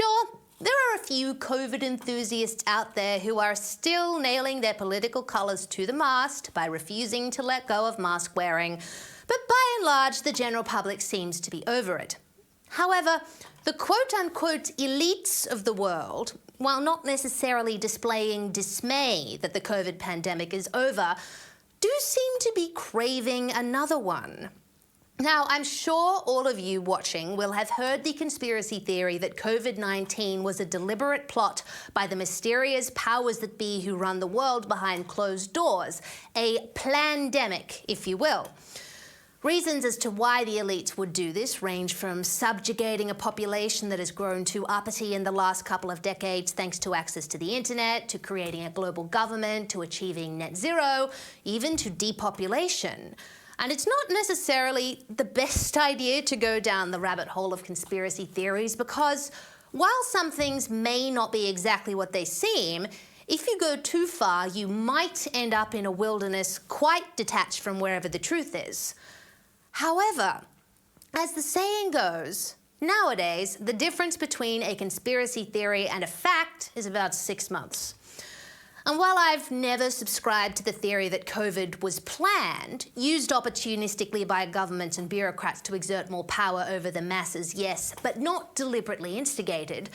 sure, there are a few COVID enthusiasts out there who are still nailing their political colours to the mast by refusing to let go of mask wearing, but by and large, the general public seems to be over it. However, the quote-unquote elites of the world, while not necessarily displaying dismay that the COVID pandemic is over, do seem to be craving another one. Now, I'm sure all of you watching will have heard the conspiracy theory that COVID-19 was a deliberate plot by the mysterious powers that be who run the world behind closed doors, a plandemic, if you will. Reasons as to why the elites would do this range from subjugating a population that has grown too uppity in the last couple of decades thanks to access to the internet, to creating a global government, to achieving net zero, even to depopulation. And it's not necessarily the best idea to go down the rabbit hole of conspiracy theories because while some things may not be exactly what they seem, if you go too far, you might end up in a wilderness quite detached from wherever the truth is. However, as the saying goes, nowadays, the difference between a conspiracy theory and a fact is about 6 months. And while I've never subscribed to the theory that COVID was planned, used opportunistically by governments and bureaucrats to exert more power over the masses, yes, but not deliberately instigated,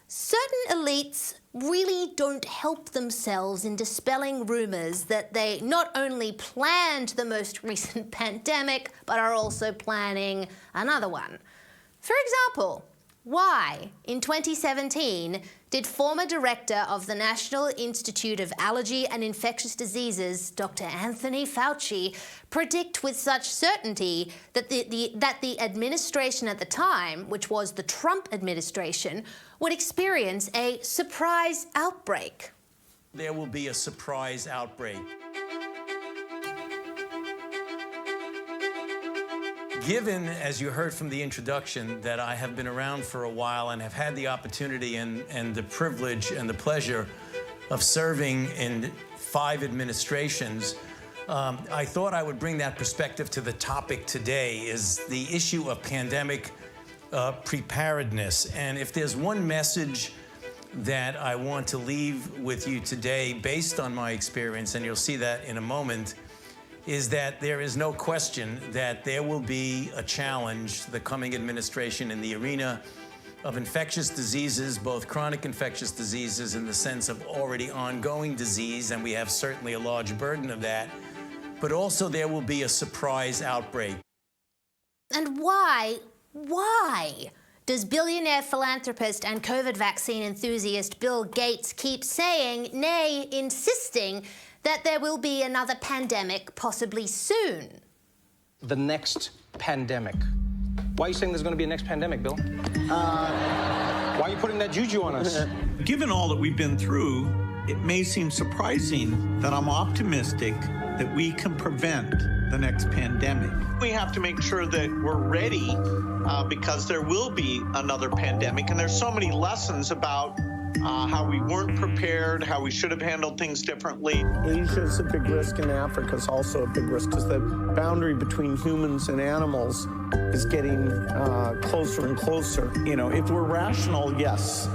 certain elites really don't help themselves in dispelling rumours that they not only planned the most recent pandemic, but are also planning another one. For example, why, in 2017, did former director of the National Institute of Allergy and Infectious Diseases, Dr. Anthony Fauci, predict with such certainty that the administration at the time, which was the Trump administration, would experience a surprise outbreak? There will be a surprise outbreak. Given, as you heard from the introduction, that I have been around for a while and have had the opportunity and the privilege and the pleasure of serving in 5 administrations, I thought I would bring that perspective to the topic today, is the issue of pandemic preparedness. And if there's one message that I want to leave with you today based on my experience, and you'll see that in a moment, is that there is no question that there will be a challenge to the coming administration in the arena of infectious diseases, both chronic infectious diseases in the sense of already ongoing disease, and we have certainly a large burden of that, but also there will be a surprise outbreak. And why does billionaire philanthropist and COVID vaccine enthusiast Bill Gates keep saying, nay, insisting, that there will be another pandemic possibly soon? The next pandemic. Why are you saying there's going to be a next pandemic, Bill? Why are you putting that juju on us? Given all that we've been through, it may seem surprising that I'm optimistic that we can prevent the next pandemic. We have to make sure that we're ready because there will be another pandemic, and there's so many lessons about how we weren't prepared, how we should have handled things differently. Asia is a big risk, and Africa is also a big risk because the boundary between humans and animals is getting closer and closer. You know, if we're rational, yes.